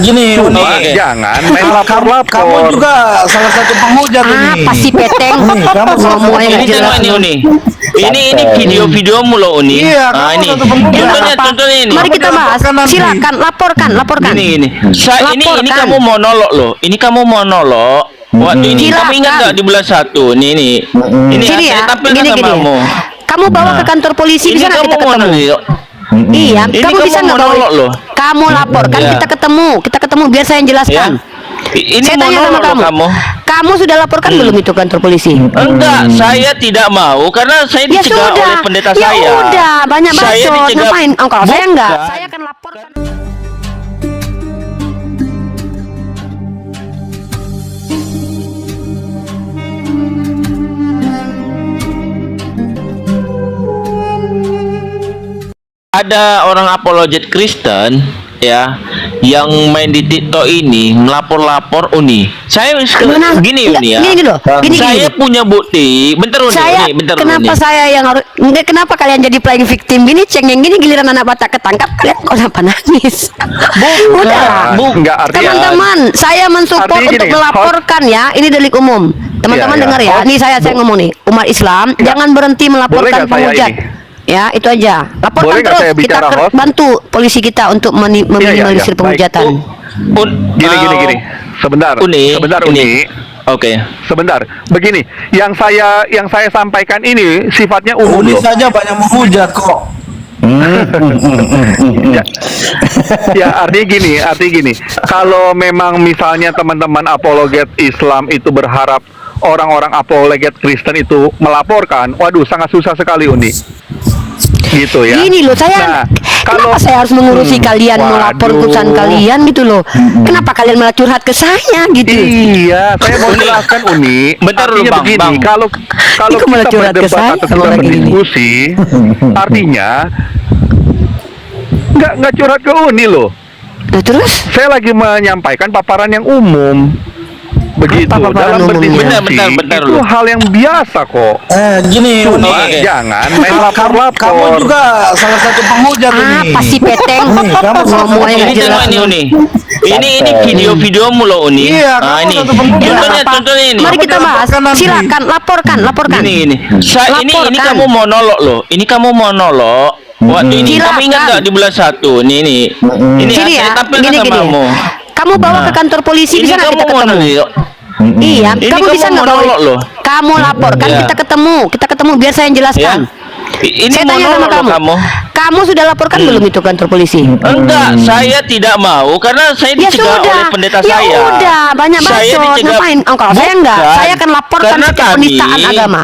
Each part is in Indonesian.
Gini, Cuma Oke. jangan main lapor-lapor. kamu juga salah satu penghujat ini. Apa sih Peteng? Kamu Ngomongnya nggak Ini jelas. coba ini Uni. Ini video-videomu loh Uni. Iya, Ah, kamu ini. satu penghujat. Contohnya ini. Mari kita bahas. Dilaporkan nanti. Silakan, laporkan. Ini. Ini Laporkan. kamu monolog loh. Ini kamu monolog. Waktu ini kamu ingat Silakan. nggak di bulan 1? Ini. Ini Sini saya ya, tampilkan gini. sama kamu. Kamu bawa ke kantor polisi, Ini bisa nggak kamu kita ketemu? monolog. Iya, Ini kamu kamu bisa nggak bawa? monolog loh. Kamu laporkan, Iya. kita ketemu biar saya yang jelaskan. Ya. Ini Saya tanya sama monolog loh kamu. Kamu sudah laporkan belum itu kantor polisi? Enggak, saya tidak mau karena saya Ya dicegah sudah, oleh pendeta ya saya. udah, banyak Saya bacot. dicegah. Ngapain? Oh, kalau saya enggak, Bukan. saya akan laporkan. Ada orang apologet Kristen ya yang main di TikTok ini melapor-lapor Uni. Saya Mana? gini Enggak, Uni ya. gini loh, gini. Saya punya bukti. Bentar Uni, Saya, bentar kenapa Uni. saya yang harus, enggak, kenapa kalian jadi playing victim gini, cengeng gini, giliran anak Batak ketangkap, kalian kok kenapa nangis? Udah, Enggak, artinya teman-teman, saya mensupport artinya untuk gini, melaporkan ya, ini delik umum. Teman-teman Iya, dengar iya. ya, Oh, ini saya ngomong nih, umat Islam, jangan berhenti melaporkan nggak saya penghujat. ini? Ya, itu aja. Laporkan Boleh nggak terus, saya kita bicara, host? bantu polisi kita untuk meminimalisir Baik. penghujatan. Gini. Sebentar. Uni. Oke. Sebentar. Begini, yang saya sampaikan ini sifatnya umum Uni loh. saja banyak menghujat kok. Ya, artinya gini. Kalau memang misalnya teman-teman apologet Islam itu berharap orang-orang apologet Kristen itu melaporkan, waduh sangat susah sekali Uni. Gitu ya. Gini loh, saya kenapa saya harus mengurusi kalian, melapor waduh. urusan kalian gitu loh. Kenapa kalian malah curhat ke saya gitu? Iya, saya mau jelaskan Uni. Bentar dulu, Artinya Bang, begini, Bang. kalau Ini kok malah kita curhat ke berdebat saya atau sama kita orang ini? berdiskusi, artinya nggak curhat ke Uni loh. Nah, terus? Saya lagi menyampaikan paparan yang umum. Begitu. Apa paparan Dalam umumnya? berdiskusi Bentar itu dulu. hal yang biasa kok. Gini, Uni. Cuma Oke. jangan main Kamu lapor-lapor. juga salah satu penghujat ini. Apa sih Peteng? Kamu Ngomongnya Ini nggak jelas. coba ini Uni. Ini video-videomu loh Uni. Iya, Ah, kamu ini. satu penghujat. Contohnya ini. Mari kita bahas. Laporkan nanti. Silakan, laporkan. Ini. Ini Laporkan. kamu monolog loh. Ini kamu monolog. Waktu ini kamu ingat Silakan. nggak di bulan 1? Ini. Ini Sini saya ya, tampilkan gini. sama kamu. Kamu bawa ke kantor polisi, Ini bisa nggak kamu kita ketemu? monolog. Iya, Ini kamu kamu bisa nggak bawa? monolog loh. Kamu laporkan, Iya. kita ketemu biar saya yang jelaskan. Ya. Ini Saya tanya sama monolog loh kamu. Kamu sudah laporkan belum itu kantor polisi? Enggak, saya tidak mau karena saya Ya dicegah sudah, oleh pendeta ya saya. udah, banyak Saya bacot. dicegah- Ngapain? Oh, kalau saya enggak, Bukan. saya akan laporkan Karena setiap penistaan agama.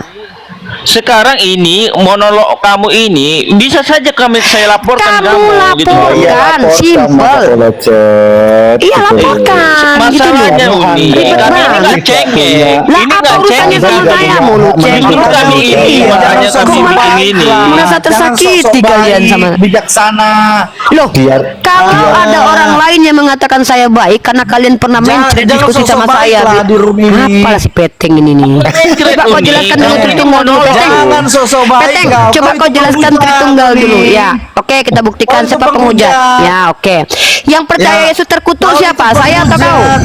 Sekarang ini monolog kamu ini bisa saja saya laporkan Kamu gitu. laporkan, simple. Iya, laporkan. Masalahnya gitu loh. Uni, Ribet kami ini banget. nggak cengeng. Lah, Ini apa nggak urusannya cengeng. sama saya? Mulu Justru cengeng. kami ini, Iya, makanya jangan kami sok bikin baik ini. lah. Merasa Jangan tersakiti sok-sok kalian baik, sama. bijaksana. Loh, kalau ada orang lain yang mengatakan saya baik karena kalian pernah main Jangan- chat jangan diskusi sama sosok saya. baik lah di room ini. Apalah si Peteng ini nih. Coba kau Uni, jelaskan dulu ini Tritunggal dulu, Peteng. Jangan sosok baik. Peteng, kau. coba Kau kau itu jelaskan penghujat, Tritunggal Uni. dulu. Ya, oke, kita buktikan Kau itu siapa penghujat. penghujat. Ya, oke. Yang percaya Ya. Yesus terkutuk Kau siapa? itu Saya atau kau? penghujat.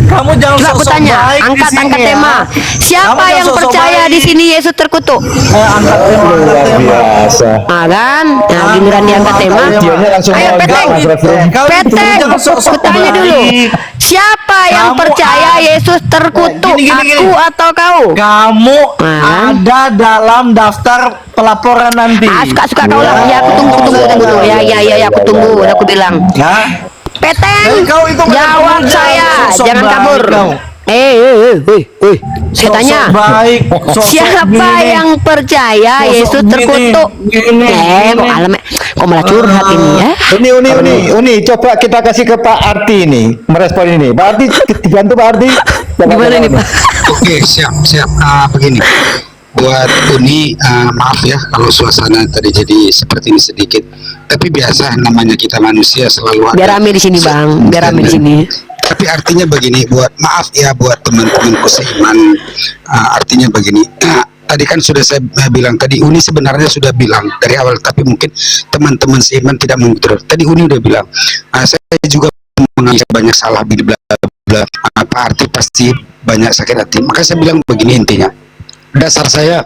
Kamu jangan Coba aku sosok tanya, baik di angkat sini ya. tema. Siapa Kamu jangan yang sosok percaya baik. di sini Yesus terkutuk? Angkat tema, angkat tema. Ah kan? Nah, giliran diangkat tema. Ayo Peteng. Peteng, aku tanya dulu. Siapa yang Kamu percaya ada- Yesus terkutuk? Gini. Aku atau kau? Kamu Ah. ada dalam daftar pelaporan nanti. Ah, suka kau lah. Ya, aku tunggu. Ya, aku tunggu. Udah aku bilang. Ya. Peteng, Kau itu bukan jawab penghujat, saya. sosok Jangan baik kabur. kau. Saya tanya. Sosok baik, sosok Siapa gini. yang percaya Sosok Yesus gini, terkutuk? gini. Kok alam, kok malah curhat ini ya? Uni, coba kita kasih ke Pak Arti ini, merespon ini. Pak Arti, dibantu Pak Arti. Gimana nih Pak? Oke, siap. Begini, buat Uni, maaf ya kalau suasana tadi jadi seperti ini sedikit. Tapi biasa, namanya kita manusia selalu ada. Biar rame di sini Bang, biar rame di sini. Tapi artinya begini, maaf ya buat teman-temanku seiman. Artinya begini. Tadi kan sudah saya bilang, tadi Uni sebenarnya sudah bilang dari awal, tapi mungkin teman-teman seiman tidak mengikuti. Tadi Uni udah bilang, saya juga menganggap banyak salah bla bla bla, Pak Arti pasti banyak sakit hati. Maka saya bilang begini, intinya dasar saya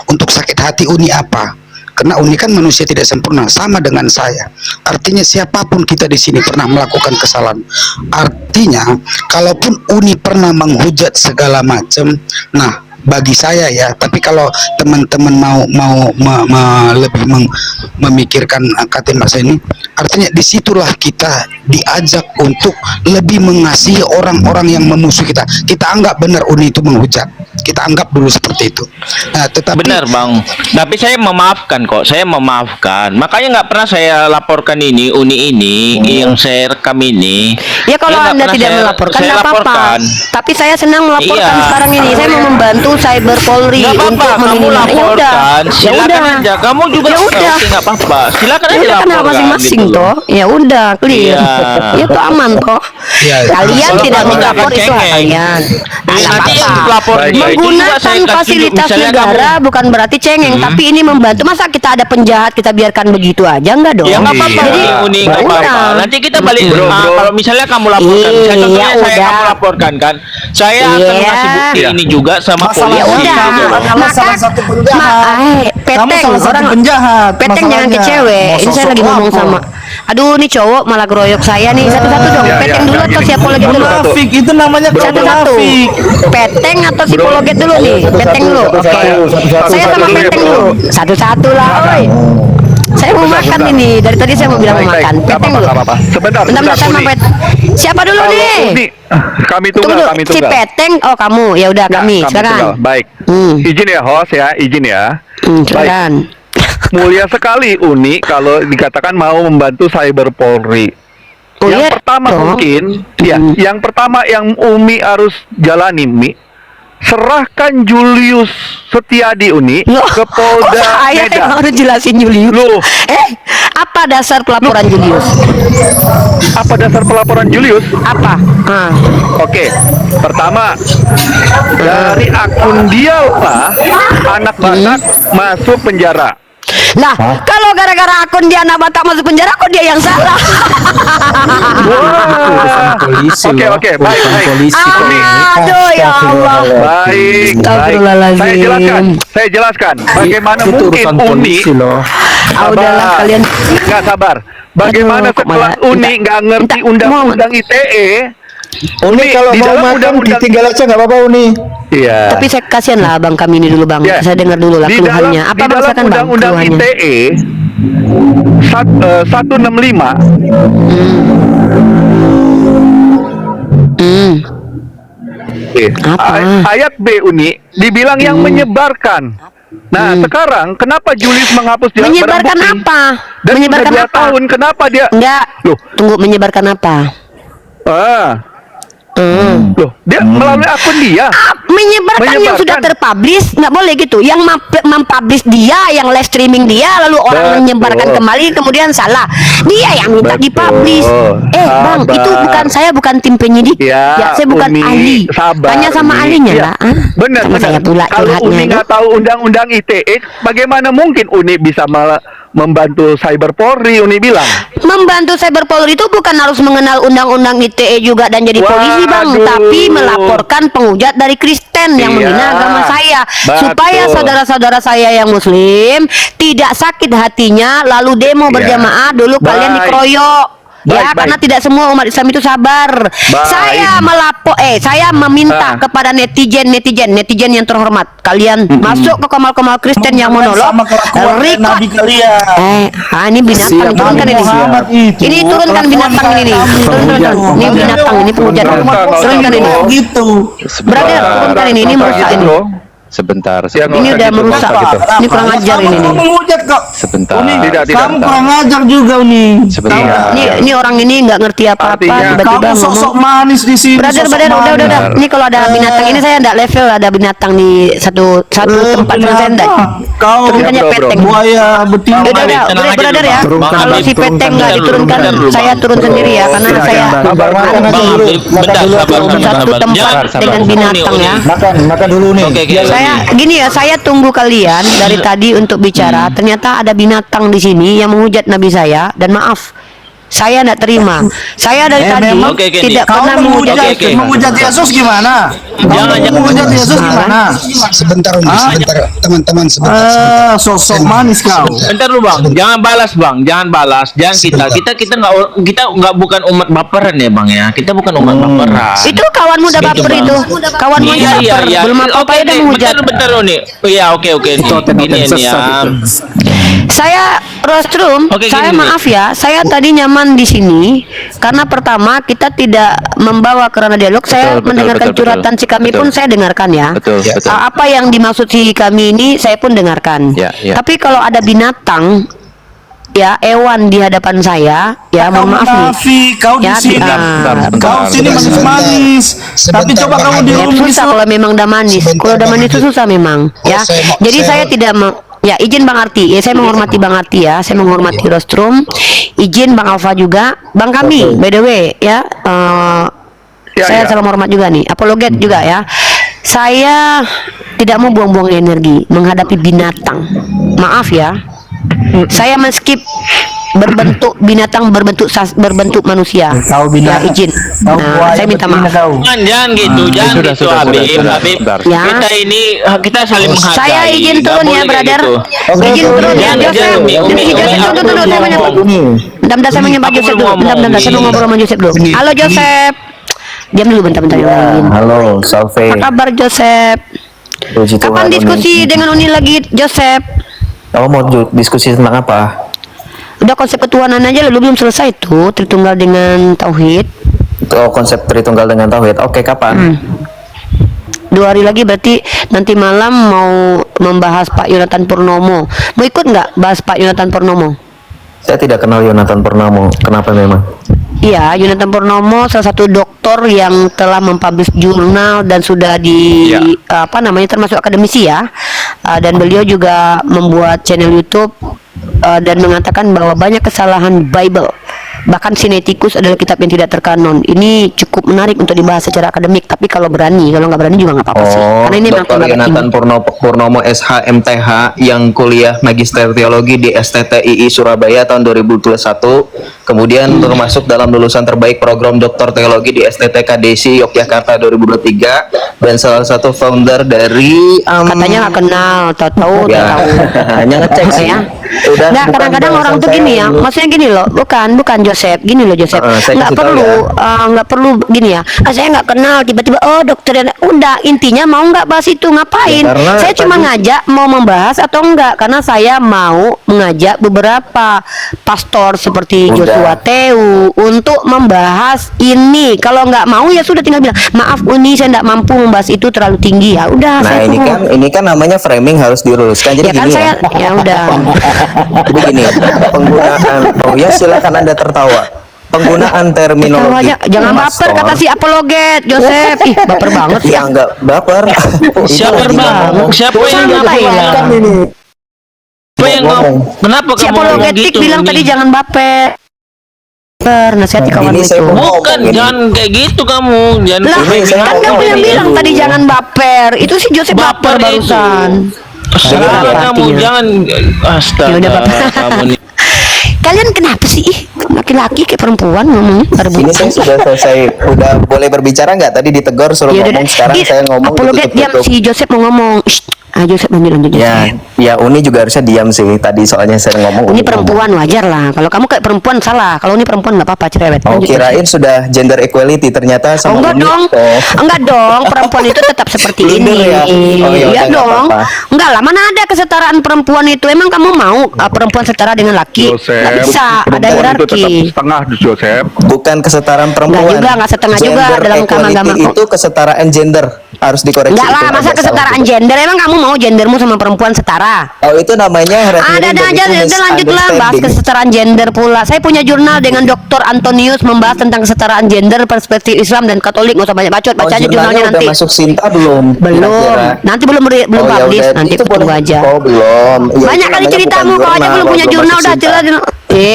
untuk sakit hati Uni apa? Karena Uni kan manusia tidak sempurna, sama dengan saya. Artinya siapapun kita di sini pernah melakukan kesalahan. Artinya kalaupun Uni pernah menghujat segala macam, nah bagi saya ya, tapi kalau teman-teman mau lebih memikirkan kata masa ini, artinya disitulah kita diajak untuk lebih mengasihi orang-orang yang memusuhi kita. Kita anggap benar Uni itu menghujat, kita anggap dulu seperti itu. Nah, tetapi Benar Bang, tapi saya memaafkan kok, saya memaafkan. Makanya nggak pernah saya laporkan ini Uni ini yang saya rekam ini. Ya kalau Saya nggak Anda pernah tidak melaporkan saya nggak apa-apa. laporkan. Tapi saya senang melaporkan Iya. sekarang ini. Saya mau membantu Cyber Polri Nggak apa-apa, untuk kamu meminimal. Ya udah. laporkan. Ya Silakan udah. aja. Kamu juga Ya udah. oke, nggak apa-apa. Silakan Ya aja udah, kan laporkan. masing-masing gitu loh. toh. Ya udah, clear. Iya. Ya itu aman toh. Iya. Kalian Kalau tidak kamu melapor dapat itu hak cengeng. kalian. Nah, nggak Nanti yang apa-apa. lapor Baik, dia itu juga Menggunakan saya kasih, fasilitas misalnya negara kamu- bukan berarti cengeng, tapi ini membantu. Masa kita ada penjahat kita biarkan begitu aja, enggak dong? Ya nggak apa-apa, Iya. Uni nggak Baik. apa-apa. Nanti kita balik. Bro, Ah, bro. kalau misalnya kamu laporkan, Iya, contohnya saya udah. kamu laporkan kan, saya akan Iya. ngasih bukti Iya. ini juga sama Masalah Ya polisi. udah. kamu adalah salah satu penjahat. Kamu Peteng salah satu orang penjahat. Peteng jangan ke masalahnya. cewek. Mau Ini saya sosok lagi ngomong lapor. sama. Aduh, nih cowok malah geroyok saya nih. Satu-satu dong. Ya, Peteng ya, dulu ya, atau gini. siapa lagi dulu? Munafik itu namanya Satu-satu. munafik. Peteng atau psikologet dulu nih? Peteng dulu. Oke. Saya sama satu, Peteng ya, dulu. Satu-satu lah, oi. Saya mau makan ini. Dari tadi saya mau bilang mau Baik, makan. baik. Nggak Peteng dulu. apa-apa, nggak apa-apa. Sebentar, Bentar, saya Uni. mau Siapa dulu Kalau nih? Uni, kami Tunggu tunggal, dulu. kami Si tunggal. Peteng, oh kamu. Ya udah Ya, kami. kami Sekarang. tunggal. Baik. Hmm. Izin ya host ya, izin ya. Baik. Silakan. Mulia sekali Uni kalau dikatakan mau membantu Cyber Polri. Oh, Yang iya pertama dong. mungkin, ya, yang pertama yang Umi harus jalani, Mi, serahkan Julius Setiadi Uni Loh, ke kok Polda saya yang Medan. harus jelasin Julius? Loh. Apa dasar pelaporan Julius? Apa dasar pelaporan Julius? Apa? Oke, pertama dari akun dia lah anak Batak masuk penjara. Lah, kalau gara-gara akun dia anak Batak masuk penjara, kok dia yang salah? Wah. polisi Oke loh. oke, baik Urusan baik. polisi kok ini. Aduh, ya Allah. Baik, baik. Astagfirullahaladzim. Saya jelaskan. Bagaimana Itu mungkin urusan Uni polisi loh. Ah, udahlah kalian. nggak sabar. Bagaimana Aduh, kok setelah malah- Uni minta- nggak ngerti minta- undang-undang ITE? Uni kalau di mau dalam makan undang-undang- ditinggal aja nggak apa-apa Uni. Iya. Tapi saya kasihan lah abang kami ini dulu bang. Ya. Saya dengar dulu lah Di keluhannya. dalam- Apa di bang dalam silakan bang undang-undang keluhannya? ITE 165 Hmm. Apa? ayat B Uni dibilang yang menyebarkan. Nah, sekarang kenapa Julius menghapus barang Menyebarkan bukti? apa? Dan Menyebarkan sudah 2 apa? tahun, kenapa dia? Enggak. Loh. Tunggu, menyebarkan apa? Loh, dia melalui akun dia. Menyebarkan yang sudah Menyebarkan. terpublish nggak boleh gitu. Yang mempublish dia, yang live streaming dia, lalu orang Betul. menyebarkan kembali kemudian salah. Dia yang minta Betul. dipublish. Bang, Sabar. itu bukan saya, bukan tim penyidik. Ya, saya bukan Umi, ahli. sabar, Tanya sama Umi. ahlinya Ya, lah. Ah, benar, sama benar. saya pula Kalau curhatnya. Uni itu. nggak tahu undang-undang ITE, bagaimana mungkin Uni bisa membantu Cyber Polri? Uni bilang. Membantu Cyber Polri itu bukan harus mengenal undang-undang ITE juga dan jadi polisi bang, Waduh. tapi melaporkan penghujat dari Kristen yang Iya. menghina agama saya, Betul. supaya saudara-saudara saya yang Muslim tidak sakit hatinya lalu demo Iya. berjamaah dulu kalian Baik. dikeroyok. Baik, Ya, baik. karena tidak semua umat Islam itu sabar. Saya saya meminta kepada netizen yang terhormat, kalian masuk ke kamal-kamal Kristen yang monolog, sama kelakuan record. Nabi kalian. Ini binatang, Siap, turunkan ini. Muhammad itu. Ini turunkan binatang ini nih. Turun. Ini binatang, ini penghujat. Turunkan ini. Gitu. Brother, turunkan ini merusak ini. Sebentar, Ya, nggak Ini usah udah gitu, merusak. nggak usah gitu. Ini kurang ajar ini nih. Kamu menghujat kok. sebentar. Uni, Tidak, kamu kurang ajar juga Uni. Sebentar. Ini orang ini nggak ngerti apa-apa, Artinya, tiba-tiba Kamu sok-sok ngomong. manis di sini. Brother, sok-sok udah. manis. Ini kalau ada binatang ini saya enggak level, ada binatang di satu tempat saya enggak. Kau Turunkannya bro, bro. peteng. buaya betina. Udah, Tenang aja brother dulu, ya. Bang. Bang, Kalau Habib, si peteng nggak diturunkan, saya turun sendiri ya, karena saya Sabar, makan aja Bang dulu. Habib, Makan bentar, dulu. sabar, Uni. sabar. satu tempat Jangan, dengan sabar. binatang Uni, ya. Makan dulu nih. Oke, Saya gini ya, saya tunggu kalian dari tadi untuk bicara. Ternyata ada binatang di sini yang menghujat Nabi saya, dan maaf, Saya tidak terima. Saya dari tadi memang Oke, Kenny. tidak Kau pernah menghujat, Oke. menghujat Yesus gimana? Jangan, Kau menghujat Yesus gimana? Sebentar Uni, sebentar teman-teman sebentar. Sosok manis kau. Bentar lu bang, jangan balas bang, jangan balas, jangan kita nggak bukan umat baperan ya bang ya, kita bukan umat baperan. itu kawanmu udah baper Bang. itu. Kawanmu aja baper. Belum apa-apa udah menghujat. Bentar nih. Iya oke nih. Ini ya. Saya Rostrum, Oke, saya gini, maaf ya, saya tadi nyaman di sini karena pertama kita tidak membawa kerana dialog. Saya Betul, mendengarkan betul, curhatan si kami betul. pun saya dengarkan ya. Betul, betul. Apa yang dimaksud si kami ini saya pun dengarkan. Ya, ya. Tapi kalau ada binatang, ya hewan di hadapan saya, ya Kau mohon maaf nih. munafik, kau di Ya, sini. Bentar. Kau sini manis-manis. Tapi Sebentar, coba Bang kamu di Adi. rumah Susah kalau memang udah manis. Sebentar, Kalau udah Bang manis itu Adi. susah memang. Ya. Jadi saya tidak ya izin Bang Arti. Ya saya menghormati Bang Arti ya. Saya menghormati Rostrum. Izin Bang Alfa juga. Bang kami by the way ya. Ya, Saya ya. salam hormat juga nih. Apologet juga ya. Saya tidak mau buang-buang energi menghadapi binatang. Maaf ya. Saya men-skip berbentuk binatang berbentuk manusia. Kau binatang. Ya izin. Kau Nah, buaya saya minta betina maaf. kau. Jangan gitu, jangan sudah, gitu sudah, Habib. sudah. Habib. Bentar. Ya. Kita saling menghargai. Saya izin Nggak turun ya, boleh kayak brother. gitu. Izin turun ya, Jangan, Joseph. jangan, Umi, Joseph, Umi, Joseph, aku tunggu, belum saya menyapa. ngomong. Bentar, saya menyapa Aku Joseph belum dulu. Bentar, ngomong. saya mau ngobrol sama Joseph dulu. Halo Joseph. Diam dulu bentar yang lain. Halo, Salve. Apa kabar Joseph? Puji Kapan Tuhan, diskusi Uni. dengan Uni lagi Joseph? Kamu mau diskusi tentang apa? Udah konsep ketuhanan aja lalu belum selesai tuh Tritunggal dengan Tauhid. Oh, konsep Tritunggal dengan Tauhid. Oke, kapan? 2 hari lagi berarti nanti malam mau membahas Pak Yonatan Purnomo. Mau ikut nggak bahas Pak Yonatan Purnomo? Saya tidak kenal Yonatan Purnomo. Kenapa memang? Iya, Yonatan Purnomo salah satu doktor yang telah mempublish jurnal dan sudah apa namanya termasuk akademisi ya. Dan beliau juga membuat channel YouTube dan mengatakan bahwa banyak kesalahan Bible. Bahkan Sinaiticus adalah kitab yang tidak terkanon. Ini cukup menarik untuk dibahas secara akademik, tapi kalau nggak berani juga nggak apa-apa sih. Oh, Karena ini memang Dr. lembaga Yonatan tinggi. Purnomo SH MTH yang kuliah Magister Teologi di STTII Surabaya tahun 2021. Kemudian termasuk dalam lulusan terbaik program Doktor Teologi di STTK Desi Yogyakarta 2023 dan salah satu founder dari Katanya nggak kenal, tahu-tahu ya, tahu. hanya ngecek sih. Ya. Udah, Nggak, bukan kadang-kadang orang bahasan tuh saya gini ya, dulu. maksudnya gini loh, bukan Joseph, gini loh Joseph, Saya nggak kasih tahu perlu, ya. nggak perlu gini ya, saya nggak kenal, tiba-tiba oh dokter, udah intinya mau nggak bahas itu ngapain? Ya, karena Saya cuma tadi- ngajak mau membahas atau enggak, karena saya mau mengajak beberapa pastor seperti Udah. Joshua Teu untuk membahas ini. Kalau nggak mau ya sudah tinggal bilang maaf Uni saya nggak mampu membahas itu terlalu tinggi ya, udah. Nah, saya ini turun. kan namanya framing harus diluruskan. Jadi Ya kan gini saya, ya udah. Jadi gini, penggunaan oh ya silakan Anda tertawa. Penggunaan Tahu terminologi aja, jangan baper pastor, kata si apologet Joseph. Ih, baper banget sih. ya enggak baper. Siapa Itu lagi bang? ngomong. Siapa yang Sama ngomong? Thailand. Siapa yang ngomong? Kenapa Si kamu ngomong apologetik gitu? bilang Umi? tadi jangan baper. Nasihati kawan Ini itu. saya mau- Bukan, Ngomong ini. jangan kayak gitu kamu. Jangan Lah, Ini saya kan ngomong kamu yang ini bilang dulu. tadi jangan baper. Itu si Joseph baper Baper itu. barusan. Salah Apa kamu, artinya? jangan. Ya udah, Astaga, Bapak. kamu nih. Kalian kenapa sih? Ih, laki-laki kayak perempuan ngomongnya. Ini saya sudah selesai. Udah boleh berbicara nggak? Tadi ditegur suruh Ya udah ngomong. deh. Sekarang Ih, saya ngomong apologet diam, ditutup-tutup. si Joseph mau ngomong. Joseph lanjut Ya, ya Uni juga harusnya diam sih. Tadi soalnya saya ngomong. Ini Uni perempuan wajar lah. Kalau kamu kayak perempuan salah. Kalau ini perempuan nggak apa-apa cerewet. ngomong. Oh, Lanjut, kirain sudah gender equality, ternyata Oh, sama enggak Uni. dong, Oh. enggak dong, perempuan itu tetap seperti Blunder ini. ya? Oh, ya Iya udah, nggak dong, apa-apa. enggak lah, mana ada kesetaraan perempuan itu? Emang kamu mau perempuan setara dengan laki? Joseph, Nggak bisa, ada perempuan itu tetap hierarki. setengah Joseph. Bukan kesetaraan perempuan. juga, nggak setengah juga Gender dalam equality agama kok. itu kesetaraan gender harus dikoreksi. Enggak lah, Itu masa ada kesetaraan salah. gender? Emang kamu mau gendermu sama perempuan setara? Oh itu namanya referendum, Ada aja, itu udah lanjutlah bahas misunderstanding. kesetaraan gender pula. Saya punya jurnal dengan Dr. Antonius membahas tentang kesetaraan gender, perspektif Islam dan Katolik. Nggak usah banyak bacot, baca aja jurnalnya udah nanti. masuk Sinta belum? Belum, Kira-kira? nanti belum Oh, ya publish, udah, nanti itu tunggu boleh. aja. Oh belum. Ya, Banyak itu kali namanya ceritamu, bukan kau aja jurnal, belum punya masuk jurnal udah Sinta. jelas.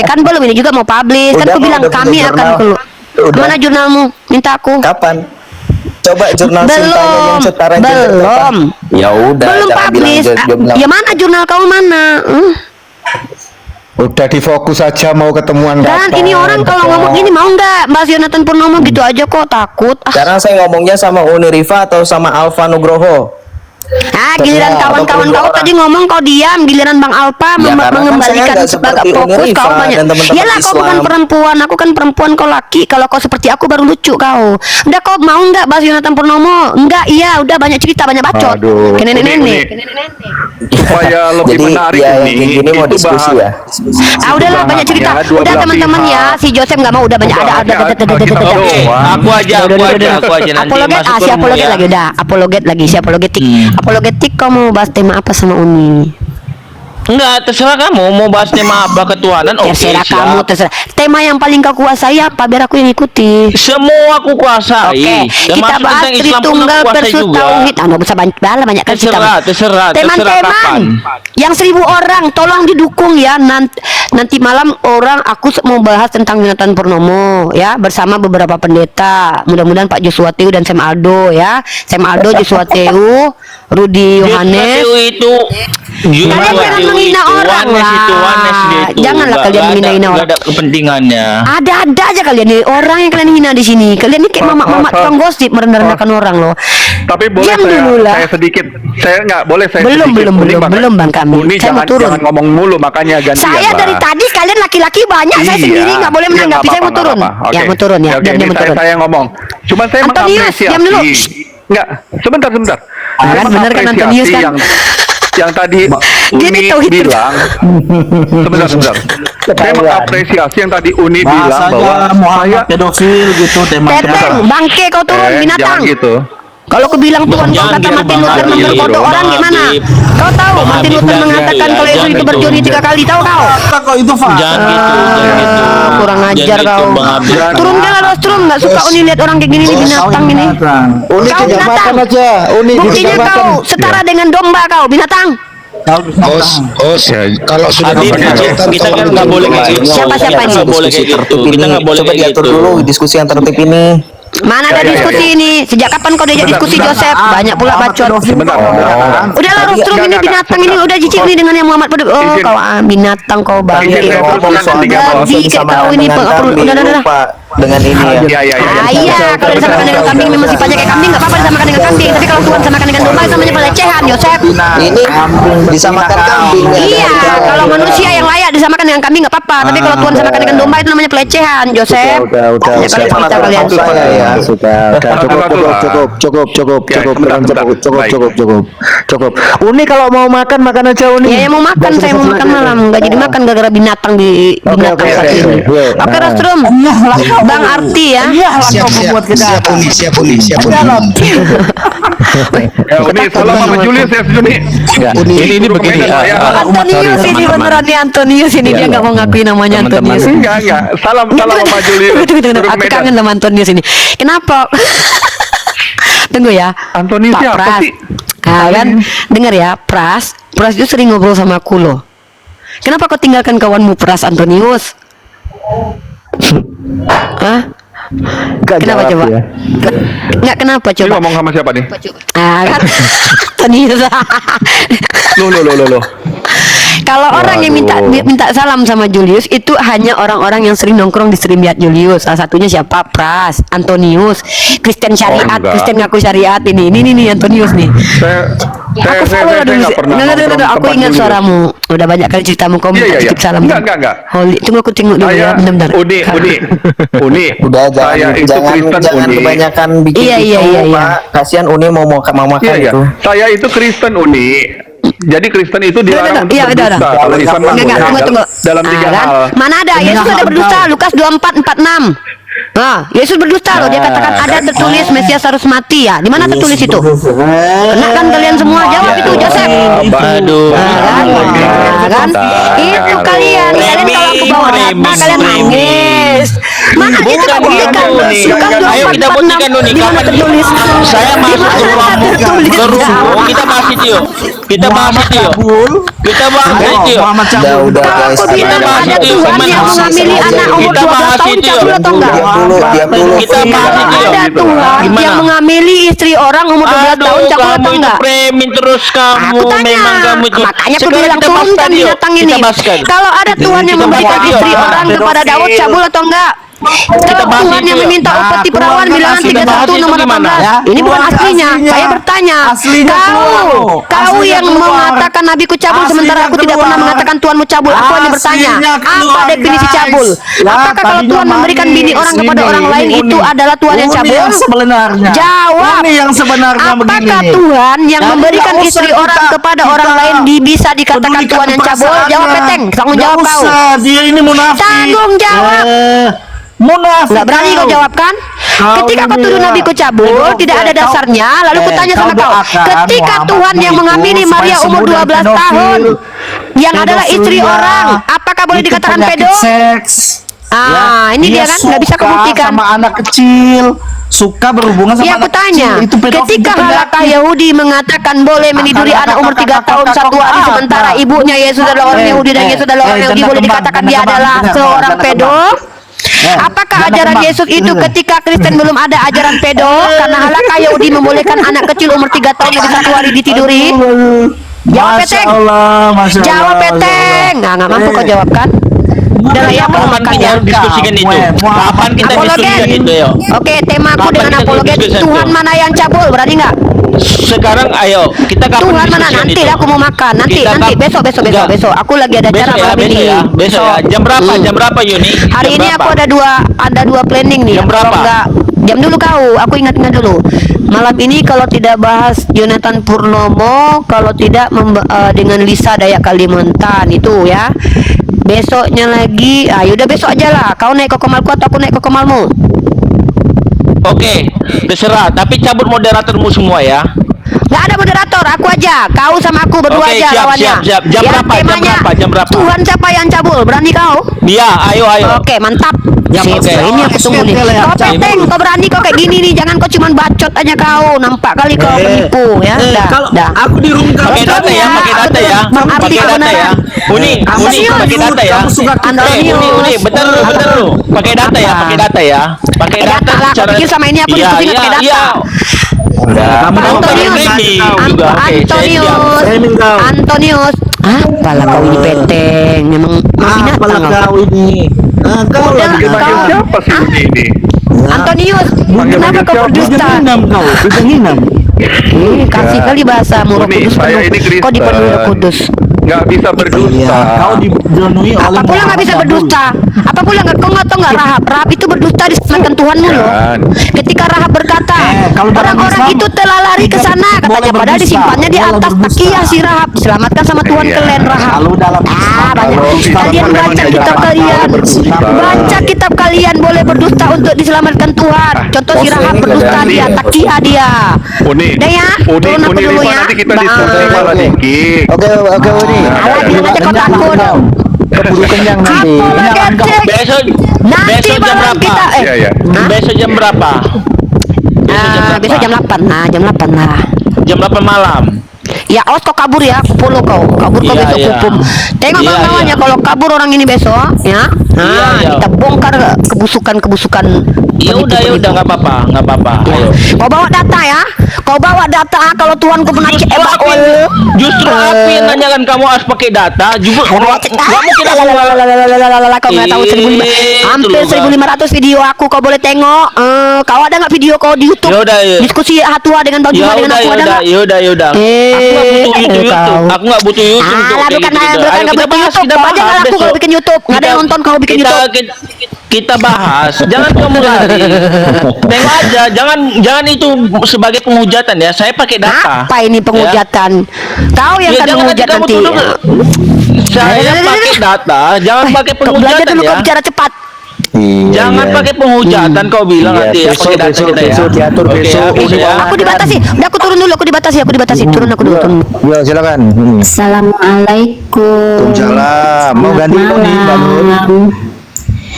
Kan belum, ini juga mau publish. Kan Udah, aku Pak, bilang udah punya kami akan jurnal. keluar. Udah. Mana jurnalmu? Minta aku. Kapan? Coba jurnal Sintanya Belum, yang setara gender belum. kapan? Ya udah. Belum jangan bilang publish. jurnal. Ya mana jurnal kau mana? Udah difokus aja mau ketemuan Dan kapan, ini orang kalau kapan. ngomong gini mau nggak Mas Yonatan Purnomo gitu aja kok takut. Sekarang saya ngomongnya sama Uni Rifa atau sama Alfa Nugroho? Giliran Terserah, kawan-kawan ataupun kau orang. tadi ngomong kau diam, giliran Bang Alpa Ya, karena kan saya mengembalikan nggak sebagai seperti fokus Uni kau Rifa banyak. dan teman-teman Yalah kau bukan Islam. perempuan, aku kan perempuan, kau laki. Kalau kau seperti aku baru lucu kau. Udah kau mau nggak bahas Yonatan Purnomo? Enggak, iya, udah banyak cerita, banyak bacot. Aduh. Ke nenek-nenek. Supaya lebih Jadi menarik ya yang nih, kayak gini mau itu diskusi bahas- ya. Udahlah banyak cerita. bahannya dua Udah belah teman-teman ya, pihak. si Joseph nggak mau, udah banyak ada. Bahannya kita Oke, doang. aku aja nanti Apologet, masuk si ke apologet ya. lagi udah, apologet lagi, si apologetik. Apologetik kau mau bahas tema apa sama Uni? Enggak, terserah kamu mau bahas tema apa ketuhanan. Oke, Terserah siap. kamu, terserah. Tema yang paling kau kuasai apa? Biar aku yang ikuti. Semua aku kuasai. Oke, kita Termasuk bahas tentang Islam pun Tritunggal aku kuasai versus juga. Tauhid. Nggak usah banyak kan Terserah Teman-teman, kapan. yang 1000 orang, tolong didukung ya. Nanti malam aku mau bahas tentang Yonatan Purnomo ya, bersama beberapa pendeta. Mudah-mudahan Pak Joshua Teu dan Sam Aldo ya. Sam Aldo, Joshua Teu, Rudi Yohanes. Itu Kalian jangan menghina orang lah. Janganlah kalian menghina orang. Gak ada kepentingannya. Ada aja kalian nih orang yang kalian hina di sini. Kalian ini kayak mama tukang gosip, merendah-rendahkan orang loh. Tapi boleh Diam dulu lah. saya sedikit, saya nggak boleh saya Belum, sedikit. Uni, Bang. belum, Bang Kami. Uni Saya mau turun. jangan ngomong mulu, makanya gantian. Saya Bang. dari tadi kalian laki-laki banyak, saya Iya. sendiri nggak boleh Iya, menanggapi. nggak Saya mau apa-apa, turun. nggak apa-apa. Ya Oke. mau turun ya. Oke, Diam, ini dia mau turun. saya ngomong. Cuman saya Antonius, mengapresiasi. diam dulu. Enggak, sebentar. Kan bener kan Antonius kan? Yang tadi Dia Uni nih tauhid bilang, sebentar. Saya mengapresiasi yang tadi Uni bilang bahwa Bahasanya Muhammad pedofil gitu tema. Teteng, bangke kau turun binatang. jangan gitu. Kalau aku bilang Tuhan kau Jangan kata gitu, Martin Bang Luther Habib, memperkodoh Bang orang gimana? Habib. Kau tahu Bang Martin Habib, Luther jangan, mengatakan ya, kalau Yesus jangan itu gitu. berjudi 3 kali, tahu kau? Apa kau itu Pak? Jangan gitu. Kurang Jangan ajar gitu, kau. Bang Habib. Turun jangan rostrum, nggak suka Uni lihat orang kayak gini nih binatang ini. Uni Kau tidak binatang. makan aja. Uni Buktinya tidak makan. kau setara dengan domba kau binatang. Kalau sudah Habib, diperhatikan, kita kan tolong nggak boleh kayak dulu. gitu. Siapa-siapa Kita ini? nggak boleh kayak gitu. Kita nggak boleh Coba kayak diatur gitu. dulu diskusi yang tertib ini. Mana ada Ya, ya, diskusi ya. ini? Sejak kapan kau diajak diskusi Joseph? Banyak pula bacot. Sebentar. Udahlah rostrum ini Enggak, binatang ini udah jijik nih dengan yang Muhammad Pedofil. Oh Izin. kau binatang kau bangke. Izin saya teruskan ketiga bahwa Gaji kayak kau ini udah. Pak, dengan ini ya. Iya. Iya, kalau disamakan dengan kambing memang sifatnya kayak kambing nggak apa-apa disamakan dengan kambing. Tapi kalau Tuhan samakan dengan domba itu namanya pelecehan, Yosef. Ini disamakan kambing. Iya, kalau manusia yang layak disamakan dengan kambing nggak apa-apa. Tapi kalau Tuhan samakan dengan domba itu namanya pelecehan, Yosef. Udah. Ya, kalau cerita kalian. Saya ya. Sudah, cukup. Ya, sebentar. Baik. Cukup. Uni kalau mau makan aja Uni. Ya, mau makan, saya mau makan malam. Nggak jadi makan gara-gara binatang di binatang saat ini. Oke, rostrum. Bang Arti ya. Siap, siap Uni. Uni, salam sama Julius ya, Juni. Ini begini. Antonius ini beneran nih Antonius ini dia nggak mau ngakui namanya Teman-teman. Antonius. Enggak. Salam sama Julius. Tunggu. Turun Aku Medan. kangen sama Antonius ini. Kenapa? Tunggu ya. Antonius Pak siapa Pras. sih? Kan dengar ya, Pras itu sering ngobrol sama aku loh. Kenapa kau tinggalkan kawanmu Pras Antonius? Hah? Kenapa jawab coba? ya. Nggak kenapa Ini coba? ngomong sama siapa nih? Kan Antonius. Loh. Kalau orang yang minta salam sama Julius itu hanya orang-orang yang sering nongkrong di Streamyard Julius. Salah satunya siapa? Pras, Antonius, Kristen Syariat, enggak. Kristen ngaku syariat ini nih Antonius nih. Saya nggak pernah Enggak, nongkrong aku tempat ingat Julius. suaramu. Udah banyak kali ceritamu kau minta Iya. titip salam. Enggak. Holy, tunggu aku tengok dulu ya, bentar. Uni. Udah Saya itu Kristen jangan Uni. kebanyakan bikin Iya, itu, iya. Pak. Kasihan Uni mau makan Iya. itu. Saya itu Kristen Uni. Jadi Kristen itu dilarang untuk Iya, udah. berdusta. Kalau Islam mah Enggak, boleh. tunggu. Dalam 3 kan? hal. Mana ada? Yesus ada berdusta. Lukas 24:46. Nah, Yesus berdusta loh. Dia katakan ada tertulis Mesias harus mati ya. Di mana tertulis itu? Kena kan kalian semua jawab itu, Joseph. Aduh. Kan? Itu kalian kalau aku bawa data kalian nangis. Mana itu Bukan buktikan? gitu nih. Lukas Ayo kita 24:46. buktikan dulu nih. Di mana Kapan tertulis? saya Di masuk mana ke ruang tertulis? ke ruang kita bahas itu yuk. Kita bahas itu yuk. Kita bahas itu yuk. Muhammad Cabul. Udah Kalau guys, aku bilang bahas ada itu, Tuhan sama- yang mengamili sama- anak umur kita 12 bahas tahun itu, cabul atau enggak? diam dulu. Kita bahas Kalau itu yuk. ada gitu Tuhan lah. Gimana? yang mengamili istri orang umur 12 tahun Aduh, cabul kamu atau itu enggak? premin terus kamu. Aku tanya, Memang kamu itu. makanya aku Sekarang bilang kita bahas turunkan tadi, yuk. binatang ini. Kita bahaskan. Kalau ada Tuhan yang kita memberikan bahas istri yuk. orang kepada Daud cabul atau enggak? Kalau bahas Tuhan itu, yang yuk. meminta upeti perawan keluarga bilangan asli, 31 bahas nomor itu gimana? 18. Ya, Ini bukan keluarga aslinya. aslinya. Saya bertanya. Aslinya keluar. Kau Aslinya yang keluar. mengatakan nabiku cabul Aslinya sementara aku tidak keluar. pernah mengatakan Tuhanmu cabul. Aku hanya bertanya, Aslinya apa keluar, definisi guys. cabul? Ya, Apakah kalau tadinya Tuhan memberikan bini manis. orang kepada Ini, orang lain ini, itu ini. adalah Tuhan yang Ini cabul? yang sebenarnya. Jawab. Ini yang sebenarnya Apakah begini. Tuhan yang Jadi memberikan nggak usah istri orang kepada orang lain bisa dikatakan pedulikan Tuhan yang cabul? perasaannya. Jawab peteng. Tanggung Nggak jawab kau. usah, dia ini munafik. Tanggung jawab. Munafik. Nggak berani kau jawab kan? Ketika kau tuduh nabiku cabul, tidak ada dasarnya. Lalu ku tanya sama kau, ketika Tuhan yang mengamini Maria umur 12 tahun, yang adalah istri orang, apakah boleh dikatakan pedo? Seks. Ini dia kan, nggak bisa kau buktikan. Sama anak kecil, suka berhubungan sama Ya aku anak tanya, kecil. Itu pedofil, ketika itu halakah penyakit. Yahudi mengatakan boleh meniduri anak umur 3 tahun 1 hari sementara ibunya Yesus adalah orang Yahudi dan Yesus adalah orang Yahudi, boleh dikatakan dia adalah seorang pedo? Apakah ajaran Yesus itu ketika Kristen belum ada ajaran pedo? Karena halakah Yahudi membolehkan anak kecil umur 3 tahun lebih 1 hari ditiduri? Jawab Masya peteng. Allah, Masya Allah, Jawab Masya peteng. Nggak mampu kau jawab kan? Udah lah ya, kau Kapan makan kita ya. diskusikan itu? Kapan kita diskusikan Apologet. itu ya? Oke, temaku Kapan dengan kita apologet. diskusikan Tuhan itu? mana yang cabul? Berani nggak? Sekarang ayo kita kapan Tuhan mana? diskusikan Nanti itu? lah aku mau makan. Nanti Kita besok. Enggak. Aku lagi ada acara Besok ya, malam ini. besok ya. Jam berapa? Jam berapa Yuni? Hari Jam ini berapa? aku ada dua planning nih. Jam Kalau berapa? enggak, jam dulu kau. Aku ingat-ingat dulu. Malam ini kalau tidak bahas Jonathan Purnomo, kalau tidak dengan Lisa Dayak Kalimantan itu ya. Besoknya lagi, yaudah besok aja lah. Kau naik ke Komalku atau aku naik ke Komalmu? Oke, terserah. Tapi cabut moderatormu semua ya. Nggak ada moderator, aku aja. Kau sama aku berdua Oke, aja siap, lawannya. siap. Jam Yang berapa? Jam temanya, berapa? Jam berapa? Tuhan siapa yang cabul? Berani kau? Dia, ayo. Oke, mantap. Ya, Sip, oke. ini aku tunggu nih. Kau peteng, kau berani kau kayak gini nih. Jangan kau cuman bacot aja kau. Nampak kali kau penipu ya. Kalau Dah. aku di room Pakai data ya, pakai data ya. Pakai data ya. Uni, pakai data ya. Uni, betul lu. Pakai data ya, pakai data ya. Pakai Pakai data lah, kau pikir sama ini aku diskusi nggak pakai data? Antonius. Apalah kau ini peteng. Memang binatang kau. kau ini? Kau Udah, lagi kau. Siapa sih ini? Antonius, kenapa kau berdusta? kau, hinam. Kasih kali bahasamu Roh Uni, Kudus saya penuh. ini Kristen. Kau dipenuhi Roh Kudus. Nggak bisa berdusta. Kau dipenuhi oleh Apa pula nggak bisa berdusta? Apa pula nggak? Kau nggak tahu nggak Rahab? Rahab itu berdusta diselamatkan Tuhanmu loh. Kan. Ketika Rahab berkata, kalau dalam orang-orang Islam, itu telah lari ke sana, boleh katanya padahal berdusta, disimpannya di boleh atas berdusta. takiyah si Rahab, diselamatkan sama Tuhan Iya. kalian Rahab. Kalau dalam Islam, Banyak. kalau Islam Kalian memang baca diajarkan kitab kalian, boleh berdusta. baca kitab kalian boleh berdusta untuk diselamatkan Tuhan. Contoh si Rahab berdusta dia, takiyah dia. Uni, Udah ya, turun aku dulu Rifan, ya. nanti kita Bye. diskusi malah dikit. Oke Uni. Alah, bilang aja kau takut. Keburu kenyang nanti. Apa lagi? Besok Nanti jam malam berapa? kita Iya, iya. Besok jam berapa? Besok jam 8 lah, jam 8 lah. Jam 8 malam. Ya, awas kau kabur ya, aku follow kau. Kabur kau Iya, besok iya. hukum. Tengok Iya, kawan-kawannya iya. kalau kabur orang ini besok, ya. Iya, iya. Kita bongkar kebusukan-kebusukan. Ya udah, nggak apa-apa. Ayo. Kau bawa data ya. Kau bawa data kalau Tuhanku pernah cek Justru aku yang nanyakan kamu harus pakai data. Juga kamu kau nggak tahu 1.500 hampir 1.500 video aku kau boleh tengok. Kau ada nggak video kau di YouTube? Yaudah, ya. Diskusi Hatua dengan Bang Juma dengan aku ada nggak? Yaudah. Aku nggak butuh YouTube. Alah, bukan nggak butuh YouTube. Kau aja nggak laku kalau bikin YouTube. Nggak ada yang nonton kau bikin YouTube. Kita bahas, jangan kamu lari. Tengok aja, jangan itu sebagai penghujatan ya. Saya pakai data. Apa ini penghujatan? Kau yang Ya, akan jangan menghujat kamu nanti. tuduh. Saya pakai data, jangan pakai Kau belajar penghujatan dulu ya. kau bicara cepat. Jangan pakai penghujatan kau bilang Iya, nanti ya besok, pakai data besok, kita ya. besok diatur, Oke, besok. ya, besok ya. Aku dibatasi. Udah aku turun dulu. Aku dibatasi. Turun aku dulu. Turun. Ya silakan. Assalamualaikum. Waalaikumsalam. Mau ganti Uni bangun.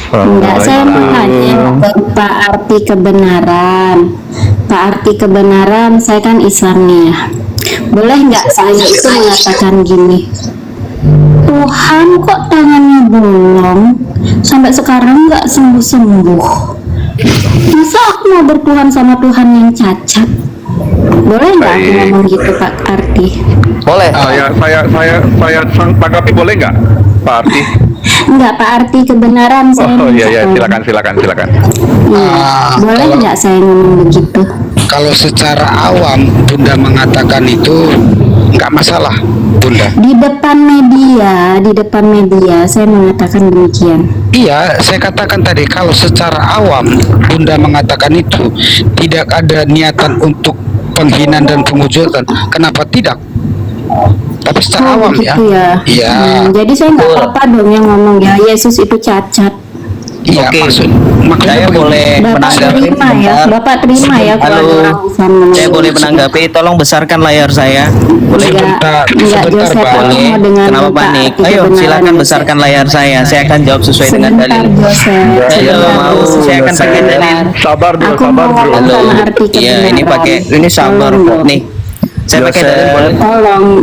Enggak, saya mau tanya ke Pak Arti kebenaran. Pak Arti kebenaran, saya kan Islam nih ya. Boleh nggak saya itu mengatakan gini? Tuhan kok tangannya bolong sampai sekarang nggak sembuh-sembuh. Masa aku mau bertuhan sama Tuhan yang cacat? Boleh nggak aku ngomong gitu Pak Arti? Boleh. Saya tanggapi boleh nggak, Pak Arti? Enggak, Pak Arti kebenaran saya. Oh iya, minta silakan. Iya. Boleh nggak saya ngomong begitu? Kalau secara awam Bunda mengatakan itu nggak masalah, Bunda. Di depan media saya mengatakan demikian. Iya, saya katakan tadi kalau secara awam Bunda mengatakan itu tidak ada niatan untuk penghinaan dan pengujutan. Kenapa tidak? Tapi secara awam ya. Gitu ya. Iya. Jadi saya nggak apa-apa dong yang ngomong ya Yesus itu cacat. Iya, Oke. makanya Saya begini. boleh Bapak menanggapi terima ya, sebentar. Bapak terima ya kalau ada Halo, orang Islam ngomong saya boleh gitu. menanggapi. Tolong besarkan layar saya. Boleh? Sebentar, Enggak, sebentar, Joseph, Pak. aku Boleh. mau dengan Kenapa Pak panik? Arti Ayo, kebenaran, silakan Joseph. besarkan layar saya. Saya akan jawab sesuai dengan Sebentar, dalil. Joseph. Ayo, Sebentar, mau. Joseph. Saya akan pakai dalil. Sabar bro, Aku sabar mau bro. ngomong Halo. sama Arti Iya, ini kebenaran. pakai ini sabar Tolong kok dong. nih. Saya pakai dalil boleh?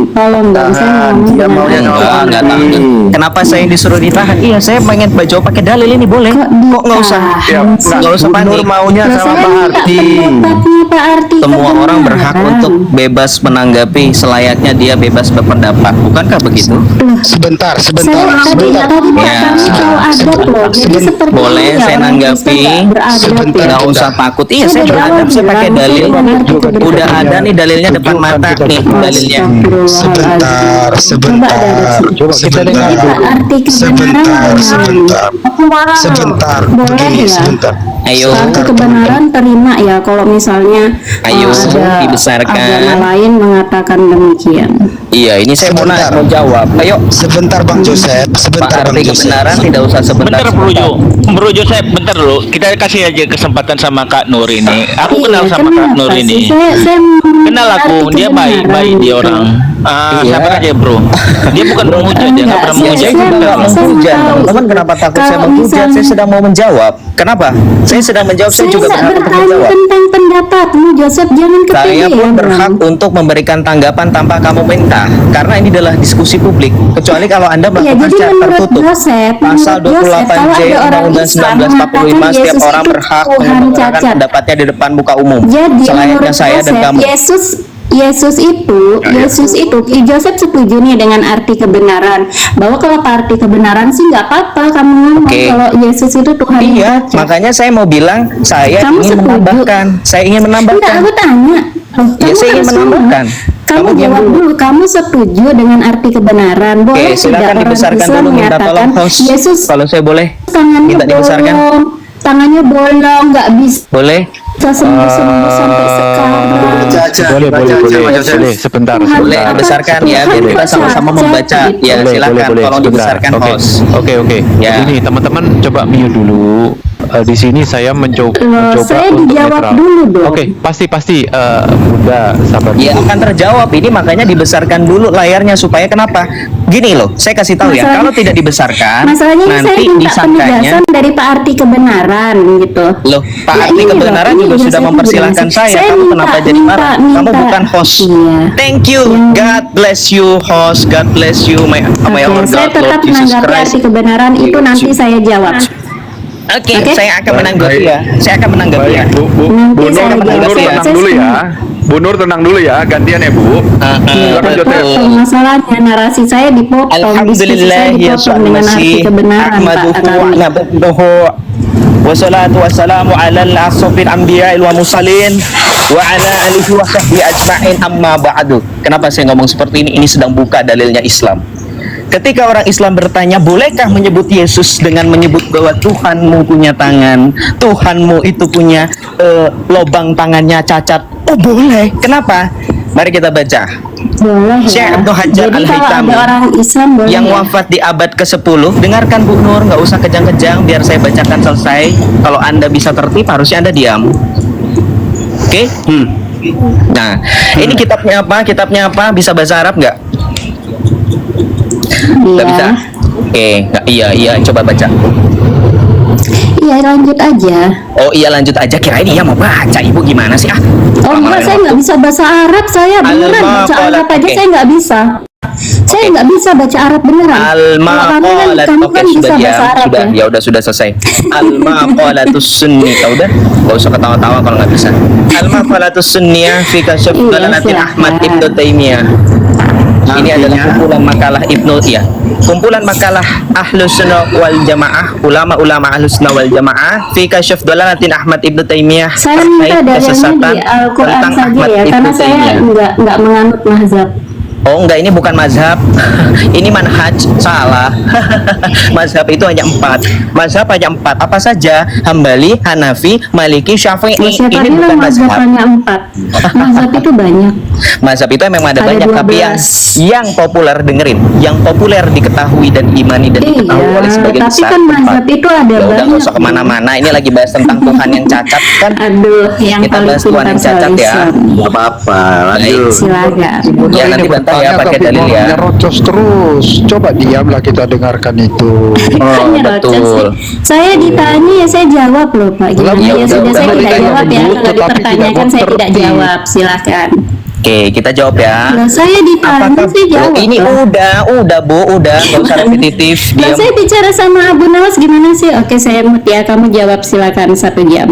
Tolong dong, saya ngomong dia dengan maunya Arti Enggak tahan. kebenaran. Kenapa saya yang disuruh ditahan? Iya, saya pengen jawab pakai dalil ini boleh. Kok Nggak usah? ditahan sih? Nggak usah panik. Nur maunya Loh, sama saya Pak minta Arti. pendapatnya Pak Arti Semua kebenaran. orang berhak untuk bebas menanggapi selayaknya dia bebas berpendapat. Bukankah begitu? Loh, Sebentar. saya tadi Sebentar. Pak Ya. kami tahu adab loh. Jadi seperti Boleh ini ya, saya orang nanggapi. Kristen nggak beradab Sebentar. ya. Nggak usah takut. Iya, Saya saya dari beradab. awal Saya pakai bilang, dalil. saya mengerti kebenaran. Udah ada nih dalilnya depan mata nih dalilnya. Sebentar. Jadi Pak Arti kebenaran Sebentar. boleh Begini, ya. sebentar. Ayo. Pak Arti kebenaran terima ya kalau misalnya Ayo, ada dibesarkan. agama lain mengatakan demikian. Iya, ini saya mau Sebentar. mau jawab. Ayo, Sebentar Bang Joseph. Pak Sebentar Bang Arti Joseph. kebenaran tidak usah sebentar. Bentar Bro Joseph, bentar dulu. Kita kasih aja kesempatan sama Kak Nur ini. Aku kenal Iya, sama Kak kenapa Nur sih? ini. Saya Kenal aku, mengerti dia kebenaran baik dia gitu. orang. Iya. Sabar aja bro. Dia bukan menghujat, dia nggak pernah Enggak, menghujat. Saya juga nggak menghujat. Teman-teman kenapa takut saya Kalau menghujat? Saya misalnya- sedang mau menjawab. Kenapa? Saya sedang menjawab. Saya juga nggak berhak untuk bertanya menjawab. tentang pendapatmu, Joseph. Jangan Saya kepedean pun dong. berhak untuk memberikan tanggapan tanpa kamu minta, karena ini adalah diskusi publik. Kecuali kalau Anda Iya, melakukan jadi secara menurut tertutup. Joseph, Pasal menurut Joseph, 28J kalau ada orang Undang-Undang Islam 1945 mengatakan setiap Yesus orang itu berhak Tuhan mengutarakan cacat. pendapatnya di depan muka umum. Jadi Selayaknya menurut saya dan Joseph, kamu. Yesus itu, Joseph setuju nih dengan arti kebenaran. Bahwa kalau arti kebenaran sih nggak apa-apa kamu ngomong Oke. kalau Yesus itu Tuhan yang Iya, cacat. makanya saya mau bilang saya Kamu ingin setuju? menambahkan. Saya ingin Enggak, menambahkan. aku tanya. Loh, Ya, saya ingin harus menambahkan. ngomong. Kamu Kamu diam jawab dulu. dulu. Kamu setuju dengan arti kebenaran? Boleh Oke, silakan tidak orang dibesarkan Islam dulu, minta tolong menyatakan host. Yesus Kalau saya boleh, tangannya minta dibesarkan. bolong, tangannya bolong, nggak bisa boleh. sembuh-sembuh sampai sekarang. Boleh, sebentar. Boleh Apa- dibesarkan apa ya, Tuhan biar kita kok sama-sama cacat membaca. gitu? Ya, silakan. Tolong dibesarkan Oke. host. Oke. Ya. Ini teman-teman coba mute dulu. Di sini saya mencoba Saya untuk dijawab netral. dulu dong. Oke, pasti Bunda sabar. Ya dulu. akan terjawab ini, makanya dibesarkan dulu layarnya supaya kenapa? Gini loh, saya kasih tahu ya, Masalahnya- kalau tidak dibesarkan Masalahnya ini saya nanti minta disangkanya penegasan dari Pak Arti kebenaran gitu. loh, Pak Ya, Arti ini kebenaran loh, juga ini sudah Joseph mempersilahkan bilang, saya. Kamu minta- kenapa jadi marah? Kamu minta- bukan host. Iya. Thank you. God bless you host. God bless you my Oke, our saya God Lord tetap Jesus menanggapi Christ. arti kebenaran itu nanti saya jawab. Oke, Oke. saya akan menanggapi ya. Saya akan menanggapi ya. Baik, Bu Nanti Nur saya menanggapi ya. tenang dulu ya. Bu Nur tenang dulu ya, gantian ya Bu. Silakan Joseph. Dipotong masalahnya, narasi saya dipotong, diskusi Alhamdulillah saya ya dipotong dengan arti kebenaran Pak ahmaduhu wa Akami. nabduhu wassalatu wassalamu ala al-asfil anbiya wa mursalin wa ala alihi wa sahbihi ajma'in amma ba'du. Kenapa saya ngomong seperti ini? Ini sedang buka dalilnya Islam. Ketika orang Islam bertanya, bolehkah menyebut Yesus dengan menyebut bahwa Tuhanmu punya tangan, Tuhanmu itu punya lobang tangannya cacat? Oh boleh. Kenapa? Mari kita baca. Boleh Syekh ya. Ibnu Hajar Jadi kalau Al-Haytami ada orang Islam boleh yang ya? wafat di abad ke-10. Dengarkan Bu Nur, nggak usah kejang-kejang, biar saya bacakan selesai. Kalau Anda bisa tertib, harusnya Anda diam. Oke? Nah, ini kitabnya apa? Kitabnya apa? Bisa bahasa Arab nggak? Nggak Iya. bisa. Oke, nggak, iya, coba baca. Iya, lanjut aja. Oh iya lanjut aja, kirain dia mau baca. Ibu gimana sih? Oh enggak, saya nggak bisa bahasa Arab, saya beneran baca Arab aja saya nggak bisa. Saya nggak bisa baca Arab beneran. Al-maqalat. Kamu Oke, kan sudah bisa bahasa diam. Arab Sudah, ya? ya sudah selesai. Al-maqalatus sunniyah. Udah, nggak usah ketawa-tawa kalau nggak bisa. Al-maqalatus sunniyah fi kasyf Iya, dalalatin silakan. Ahmad Ibnu Taimiyah. Ini adalah kumpulan makalah kumpulan makalah Ahlus Sunnah wal Jamaah, ulama-ulama Ahlus Sunnah wal Jamaah fi kasyf dalalatin Ahmad Ibnu Taimiyah Saya minta dalilnya di Al-Quran saja ya, karena saya nggak menganut mazhab. Oh enggak, ini bukan mazhab. Ini manhaj, salah. Mazhab itu hanya 4. Mazhab hanya 4. Apa saja? Hambali, Hanafi, Maliki, Syafi'i. Siapa Ini bukan bilang mazhab mazhab. hanya 4? Mazhab itu banyak. Mazhab itu memang ada Ada banyak, tapi 12. yang populer dengerin, yang populer diketahui dan imani dan diketahui oleh Iya, sebagian tapi besar. kan mazhab itu ada Ya udah nggak banyak. usah kemana-mana. Ini lagi bahas tentang Tuhan yang cacat kan? Aduh, yang Kita paling bahas Tuhan pintar yang cacat soal ya. Islam. Nggak apa-apa, lanjut. Silakan. Ya nanti bantah ya pakai dalil ya. Rocos terus. Coba diamlah kita dengarkan itu. Oh Hanya betul. rocos sih. Saya ditanya ya saya jawab loh Pak. Gimana Ya ya udah, sudah saya udah, tidak udah, jawab ya. udah, Kalau tetapi dipertanyakan tidak saya tidak mengerti. jawab. Silakan. Oke, kita jawab ya. Nah, saya ditanya saya jawab. Loh, ini loh. udah Bu, udah nggak usah repetitif. Nah, Diam. saya bicara sama Abu Nawas gimana sih? Oke, saya mute ya. Kamu jawab silakan 1 jam.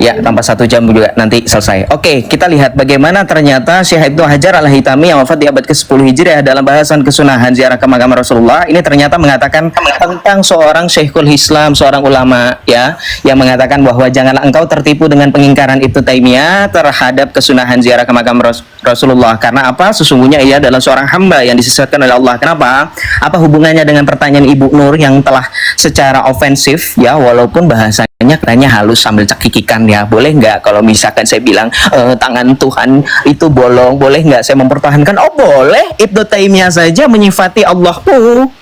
Ya tanpa 1 jam juga nanti selesai. Oke, kita lihat bagaimana ternyata Syekh Ibnu Hajar Al-Haytami yang wafat di abad ke-10 Hijriah dalam bahasan kesunahan ziarah ke makam Rasulullah ini ternyata mengatakan tentang seorang Syekhul Islam, seorang ulama ya, yang mengatakan bahwa janganlah engkau tertipu dengan pengingkaran Ibnu Taimiyah terhadap kesunahan ziarah ke makam Rasulullah. Karena apa? Sesungguhnya ia adalah seorang hamba yang disesatkan oleh Allah. Kenapa? Apa hubungannya dengan pertanyaan Ibu Nur yang telah secara ofensif ya, walaupun bahasanya katanya halus sambil cekikikan ya, boleh nggak kalau misalkan saya bilang tangan Tuhan itu bolong, boleh nggak saya mempertahankan? Oh boleh. Ibnu Taimiyah saja menyifati Allah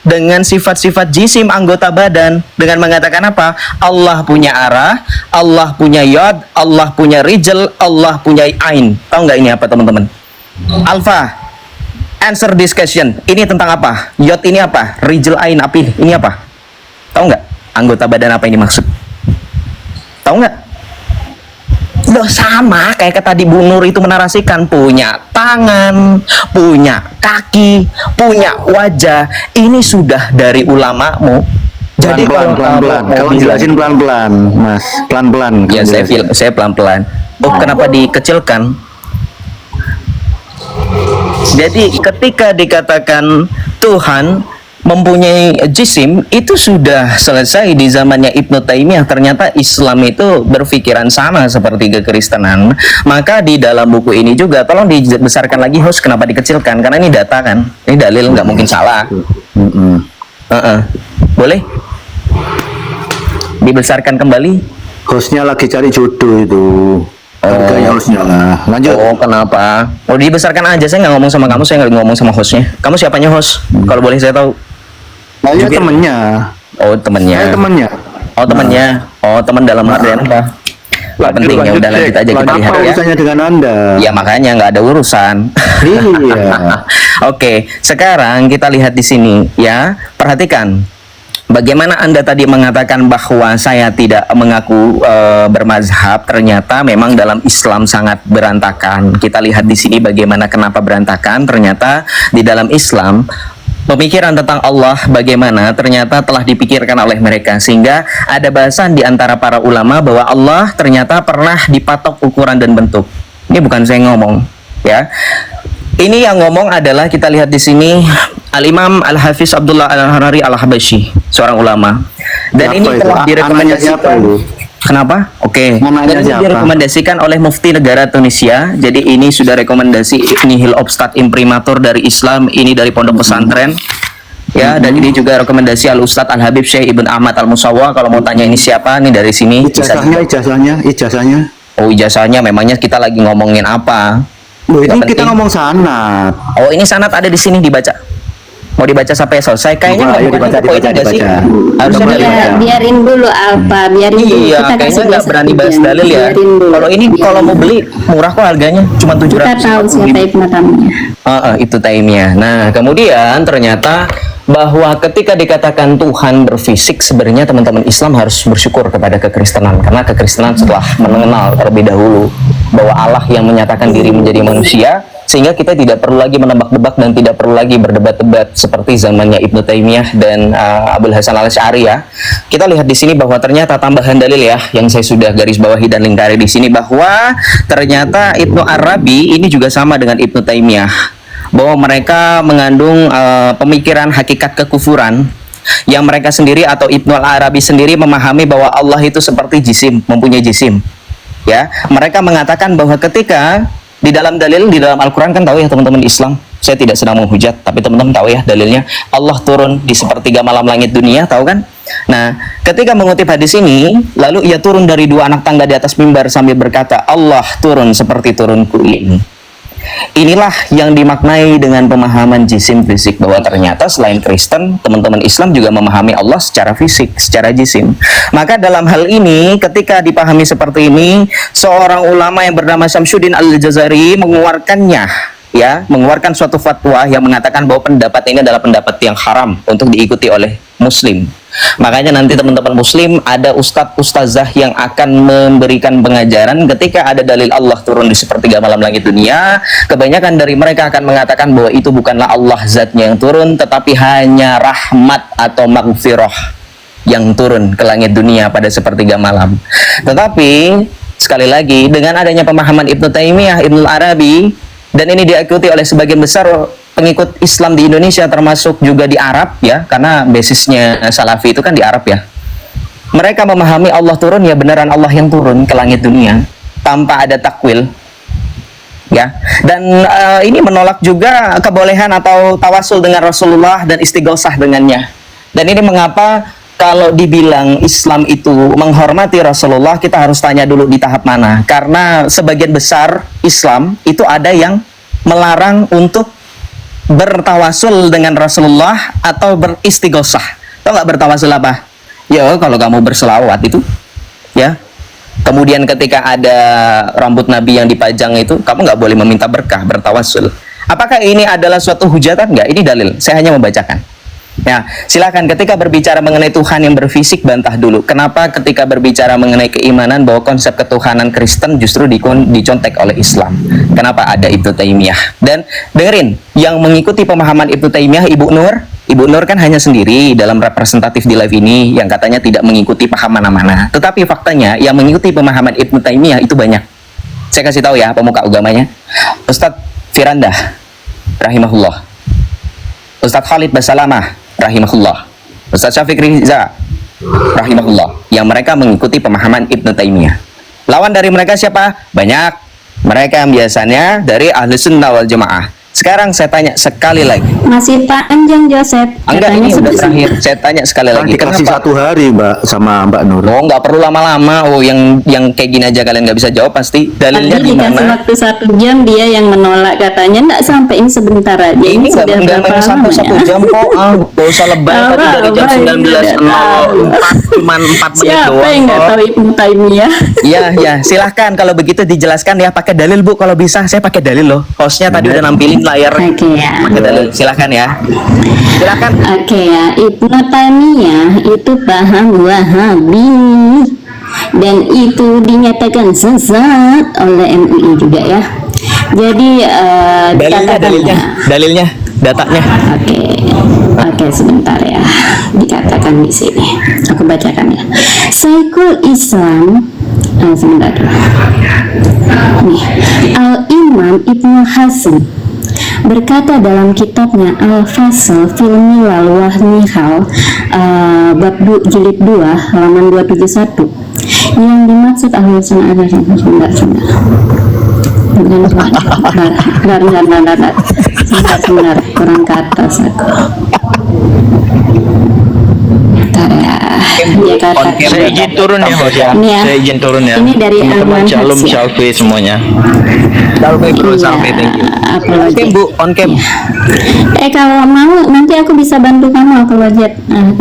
dengan sifat-sifat jisim anggota badan dengan mengatakan apa? Allah punya arah, Allah punya yod, Allah punya rijal, Allah punya ain. Tahu nggak ini apa teman-teman? Alfa, answer this question. Ini tentang apa? Yod ini apa? Rijal, ain, api ini apa? Tahu nggak? Anggota badan apa ini maksud? Tahu nggak? Loh sama kayak tadi Bu Nur itu menarasikan, punya tangan, punya kaki, punya wajah. Ini sudah dari ulamamu. Jadi Pelan-pelan. Kalau jelasin pelan-pelan, Mas. Pelan-pelan. ya saya pelan-pelan. Oh kenapa dikecilkan? Jadi ketika dikatakan Tuhan mempunyai jisim itu sudah selesai di zamannya Ibnu Taimiyah. Ternyata Islam itu berpikiran sama seperti kekristenan. Maka di dalam buku ini juga tolong dibesarkan lagi host, kenapa dikecilkan? Karena ini data kan, ini dalil nggak mungkin salah. Boleh dibesarkan kembali. Hostnya lagi cari jodoh itu. Harganya hostnya lah. Lanjut. Oh kenapa? Oh dibesarkan aja, saya nggak ngomong sama kamu, saya nggak ngomong sama hostnya. Kamu siapanya host? Kalau boleh saya tahu. Saya temennya. Oh temennya. Saya temennya. Oh temennya. Oh teman dalam artian apa? Nggak penting ya, udah lanjut aja kita lihat Apa ya. urusannya dengan Anda? Ya makanya nggak ada urusan. Iya. Oke, sekarang kita lihat di sini ya. Perhatikan. Bagaimana Anda tadi mengatakan bahwa saya tidak mengaku bermazhab, ternyata memang dalam Islam sangat berantakan. Kita lihat di sini bagaimana kenapa berantakan. Ternyata di dalam Islam pemikiran tentang Allah bagaimana ternyata telah dipikirkan oleh mereka, sehingga ada bahasan di antara para ulama bahwa Allah ternyata pernah dipatok ukuran dan bentuk. Ini bukan saya ngomong, ya. Ini yang ngomong adalah, kita lihat di sini, Al-Imam Al-Hafiz Abdullah Al-Harari Al-Habashi, seorang ulama. Dan Siapa ini itu? telah Anaknya direkomendasikan. siapa itu? Kenapa? Oke. Anaknya Dan ini siapa? direkomendasikan oleh Mufti Negara Tunisia. Jadi ini sudah rekomendasi Nihil Obstat Imprimatur dari Islam. Ini dari Pondok Pesantren. Ya, dan ini juga rekomendasi Al-Ustadz Al-Habib Syekh Ibn Ahmad Al-Musawwa. Kalau mau tanya ini siapa, nih dari sini. Bisa Ijazahnya. Oh, ijazahnya memangnya kita lagi ngomongin apa? Loh, ini Nggak kita penting. ngomong sanad. Oh, ini sanad ada di sini dibaca. Mau dibaca sampai selesai? Kayaknya Coba, nggak ayo bukan dibaca, info itu nggak sih? Harusnya Coba dari dibaca. Ya, biarin dulu Alfa, biarin dulu. Iya, Kita kayaknya kasih nggak dia berani 1 bahas jam. dalil ya. Biarin dulu. Kalau ini kalau mau beli murah kok harganya, cuma 700. Kita tahu siapa Ibnu Taimiyah. Itu Taimiyah. Nah, kemudian ternyata bahwa ketika dikatakan Tuhan berfisik, sebenarnya teman-teman Islam harus bersyukur kepada kekristenan, karena kekristenan setelah mengenal terlebih dahulu bahwa Allah yang menyatakan diri menjadi manusia, sehingga kita tidak perlu lagi menebak-nebak dan tidak perlu lagi berdebat-debat seperti zamannya Ibnu Taimiyah dan Abul Hasan Al-Asy'ari ya. Kita lihat di sini bahwa ternyata tambahan dalil ya yang saya sudah garis bawahi dan lingkari di sini, bahwa ternyata Ibnu Arabi ini juga sama dengan Ibnu Taimiyah, bahwa mereka mengandung pemikiran hakikat kekufuran yang mereka sendiri atau Ibnu Arabi sendiri memahami bahwa Allah itu seperti jisim, mempunyai jisim. Ya, mereka mengatakan bahwa ketika di dalam dalil, di dalam Al-Quran kan tahu ya teman-teman Islam, saya tidak sedang menghujat, tapi teman-teman tahu ya dalilnya, Allah turun di sepertiga malam langit dunia, tahu kan? Nah, ketika mengutip hadis ini, lalu ia turun dari 2 anak tangga di atas mimbar sambil berkata, Allah turun seperti turunku ini. Inilah yang dimaknai dengan pemahaman jisim fisik, bahwa ternyata selain Kristen, teman-teman Islam juga memahami Allah secara fisik, secara jisim. Maka dalam hal ini, ketika dipahami seperti ini, seorang ulama yang bernama Syamsuddin Al-Jazari mengeluarkan suatu fatwa yang mengatakan bahwa pendapat ini adalah pendapat yang haram untuk diikuti oleh Muslim. Makanya nanti teman-teman Muslim ada ustadz-ustazah yang akan memberikan pengajaran ketika ada dalil Allah turun di sepertiga malam langit dunia. Kebanyakan dari mereka akan mengatakan bahwa itu bukanlah Allah zatnya yang turun, tetapi hanya rahmat atau maghfirah yang turun ke langit dunia pada sepertiga malam. Tetapi sekali lagi, dengan adanya pemahaman Ibnu Taimiyah, Ibnu Arabi, dan ini diikuti oleh sebagian besar pengikut Islam di Indonesia, termasuk juga di Arab ya, karena basisnya Salafi itu kan di Arab ya. Mereka memahami Allah turun ya beneran Allah yang turun ke langit dunia tanpa ada takwil ya. Dan ini menolak juga kebolehan atau tawasul dengan Rasulullah dan istighosah dengannya. Dan ini mengapa kalau dibilang Islam itu menghormati Rasulullah, kita harus tanya dulu di tahap mana. Karena sebagian besar Islam itu ada yang melarang untuk bertawasul dengan Rasulullah atau beristighosah. Tahu nggak bertawasul apa? Ya, kalau kamu berselawat itu, ya. Kemudian ketika ada rambut Nabi yang dipajang itu, kamu nggak boleh meminta berkah, bertawasul. Apakah ini adalah suatu hujatan? Nggak, ini dalil. Saya hanya membacakan. Ya, silakan ketika berbicara mengenai Tuhan yang berfisik, bantah dulu. Kenapa ketika berbicara mengenai keimanan bahwa konsep ketuhanan Kristen justru dicontek oleh Islam? Kenapa ada Ibnu Taimiyah? Dan dengerin, yang mengikuti pemahaman Ibnu Taimiyah, Ibu Nur kan hanya sendiri dalam representatif di live ini yang katanya tidak mengikuti paham mana-mana. Tetapi faktanya yang mengikuti pemahaman Ibnu Taimiyah itu banyak. Saya kasih tahu ya pemuka agamanya. Ustadz Firanda rahimahullah, Ustadz Khalid Basalamah rahimahullah, Ustadz Syafiq Riza rahimahullah, yang mereka mengikuti pemahaman Ibnu Taimiyah. Lawan dari mereka siapa? Banyak. Mereka yang biasanya dari Ahlu Sunnah wal Jamaah. Sekarang saya tanya sekali lagi. Masih panjang Joseph. Enggak, ini udah terakhir. Saya tanya sekali lagi. Dikasih Kenapa? 1 hari Mbak sama Mbak Nur. Oh, nggak perlu lama-lama. Oh, yang kayak gini aja kalian nggak bisa jawab pasti. Dalilnya Tadi di dikasih mana? waktu 1 jam, dia yang menolak, katanya nggak sampein sebentar aja. Ini sudah nggak berapa main sampai lama 1 ya? jam kok. Nggak usah lebay tadi dari jam 19.04 cuman 4 menit Siapa doang. yang nggak kok. tahu Ibnu Taimiyah? Iya, ya, silahkan kalau begitu dijelaskan ya, pakai dalil Bu. Kalau bisa saya pakai dalil loh. Hostnya tadi udah nampilin layar. Oke ya. Pakai dalil, silahkan ya. Silahkan. Oke ya, Ibnu Taimiyah itu paham Wahabi dan itu dinyatakan sesat oleh MUI juga ya. Jadi Dalilnya, datanya. Oke, sebentar ya. Dikatakan di sini. Aku bacakan ya. Syekhul Islam sebentar. Nih, Al-Imam Ibnu Hazm berkata dalam kitabnya Al-Fasl fil Milal wa Nihal bab jilid 2 halaman 271, yang dimaksud Ahlus Sunnah sebentar kurang ke atas aku. Dia katakan, Saya izin turun ya Host ya. Ini ya. Saya izin turun ya. Ini dari teman-teman Alman Shalom Hats ya. Shalfi semuanya. Salve bro, Iya, salve, thank you. apalagi. Oke Bu, on cam. Kalau mau nanti aku bisa bantu kamu, aku wajib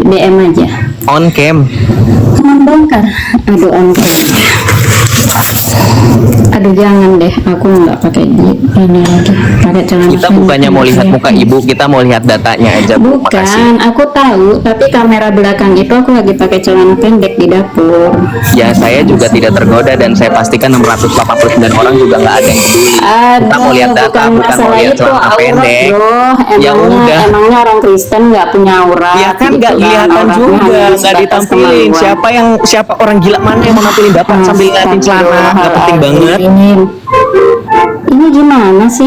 DM aja. On cam. Membongkar. Aduh, on cam. Aduh, Aduh jangan deh, aku nggak pakai ini lagi, pakai celana Kita pendek. bukannya mau lihat muka ibu, kita mau lihat datanya aja, Bu. Makasih. Bukan, aku tahu, tapi kamera belakang itu aku lagi pakai celana pendek di dapur. Ya, saya juga tidak tergoda dan saya pastikan 689 orang juga nggak ada yang peduli. Kita mau lihat data, bukan mau masalah lihat itu celana aurat, pendek. bro. Ya udah. Emangnya orang Kristen nggak punya aurat? Ya kan gitu nggak kelihatan auratnya juga, hanya nggak sebatas ditampilin. kemaluan. Siapa orang gila mana yang mau nampilin bapak sambil ngeliatin celana? Nggak penting banget. Ini gimana sih?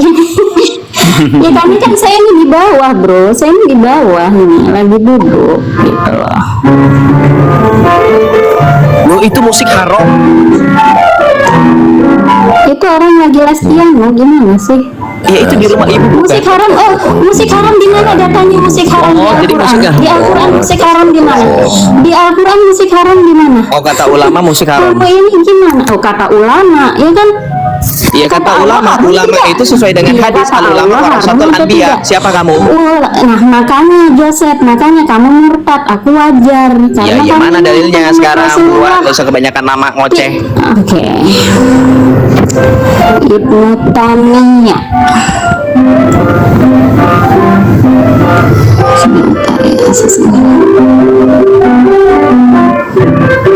Ya kami kan saya ini di bawah, bro. Saya ini di bawah nih, lagi duduk gitu loh. Loh, itu musik haram. Itu orang lagi les piano, gimana sih? Ya itu di rumah ibu bukan? Musik haram, oh musik haram di mana datanya musik haram Oh, di jadi Al-Quran? musik Di Al-Quran musik haram di mana? Di Al-Quran musik haram di mana? Oh, kata ulama musik haram. Kamu ini gimana? Oh kata ulama, ya kan? Iya, kata ulama. haram Ulama tidak? itu sesuai dengan Iya, hadis. kata Al ulama Allah haram warasatul atau anbiya. tidak? Siapa kamu? Nah makanya Joseph, makanya kamu murtad, aku wajar. Ya, Karena ya kamu mana dalilnya mengikuti sekarang? Rasulullah. Buat nggak usah kebanyakan nama ngoceh. Oke. Ibnu Taimiyah. Sebentar ya,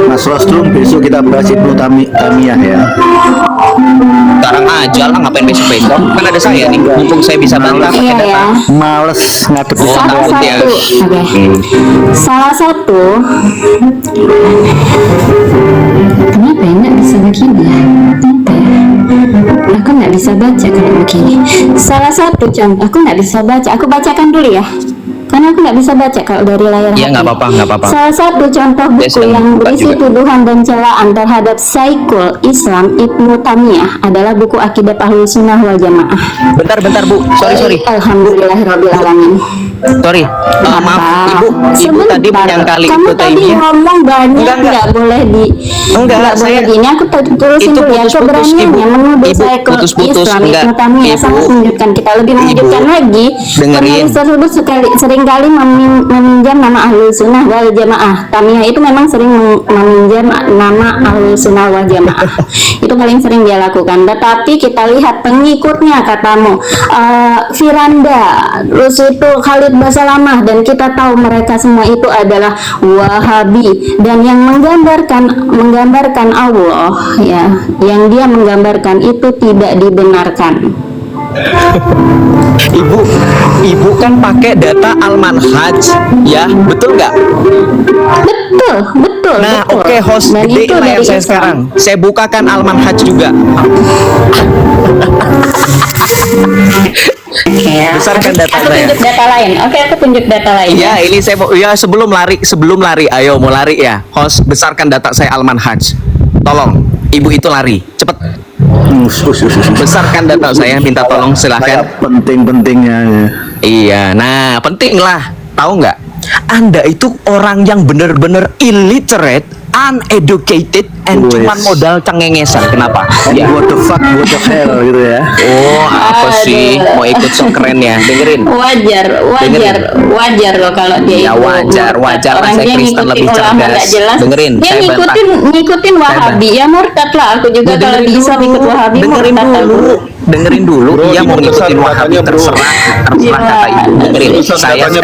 Mas Rostrum, besok kita bahas Ibnu Tamiyah ya. Sekarang aja lah, ngapain besok-besok? Kan ada saya nih, mumpung saya bisa bantah pakai Iya data. ya. Males ngadep Oh, Salah takut ya. satu, oke. Salah satu. Kenapa ya nggak bisa begini ya? Kenapa ya? Aku nggak bisa baca kalau begini. Salah satu contoh, aku nggak bisa baca. Aku bacakan dulu ya. Karena aku nggak bisa baca kalau dari layar Iya, HP. nggak apa-apa, nggak apa-apa. Salah satu contoh Saya buku sedang yang buka berisi juga. tuduhan dan celaan terhadap Syekhul Islam Ibnu Taimiyah adalah buku Akidah Ahlus Sunnah wal Jamaah. Bentar, Bu. Sorry. Alhamdulillahirrabbilalamin. Sorry. Maaf, Ibu tadi menyangkali Kamu Ibnu tadi Taimiyah. ngomong banyak, Enggak. nggak boleh Enggak, nggak boleh saya- di ini. Aku terusin itu dulu ya. putus-putus, Keberaniannya Ibu. menuduh Ibu, saya ke putus-putus, Islam enggak. Ibnu Taimiyah Ibu. sangat mengejutkan kita. Lebih mengejutkan Ibu, lagi, dengerin. penulis tersebut seringkali meminjam nama Ahlus Sunnah wal Jamaah. Taimiyah itu memang sering meminjam nama Ahlus Sunnah wal Jamaah. Itu paling sering dia lakukan. Tetapi kita lihat pengikutnya, katamu Firanda, terus itu Khalid Basalamah, dan kita tahu mereka semua itu adalah Wahabi, dan yang menggambarkan Allah ya, yang dia menggambarkan itu tidak dibenarkan. Ibu kan pakai data Al-Manhaj, ya, betul nggak? Betul. Nah, betul. oke, host, Dan gedein itu layar dari saya Islam. sekarang. Saya bukakan Al-Manhaj juga. Besarkan data Aku saya. tunjuk data lain. Oke, aku tunjuk data lain. Ya, ini saya mau, ya sebelum lari, ayo mau lari ya. Host, besarkan data saya Al-Manhaj. Tolong, ibu itu lari, cepet. Besarkan data saya, minta tolong, silahkan. Penting-pentingnya ya. Iya, nah penting lah. Tahu nggak? Anda itu orang yang bener-bener illiterate, uneducated, and Wes. cuman modal cengengesan. Kenapa? Ya. What the fuck, what the hell gitu ya. Oh, apa sih? Aduh. Mau ikut sok keren ya? Dengerin. Wajar loh kalau dia Ya, itu wajar. murtad. Orang Saya dia Kristen ngikutin lebih ulama cerdas. nggak jelas. Dengerin, Dia saya bantah. ngikutin Wahabi, ya murtad lah. Aku juga kalau di Islam ikut Wahabi dengerin murtad aku. dulu. Dengerin dulu. Bro, Dia mau dibesar ngikutin Wahabi, katanya, bro. terserah kata ibu. Dengerin. Dibesar Saya katanya,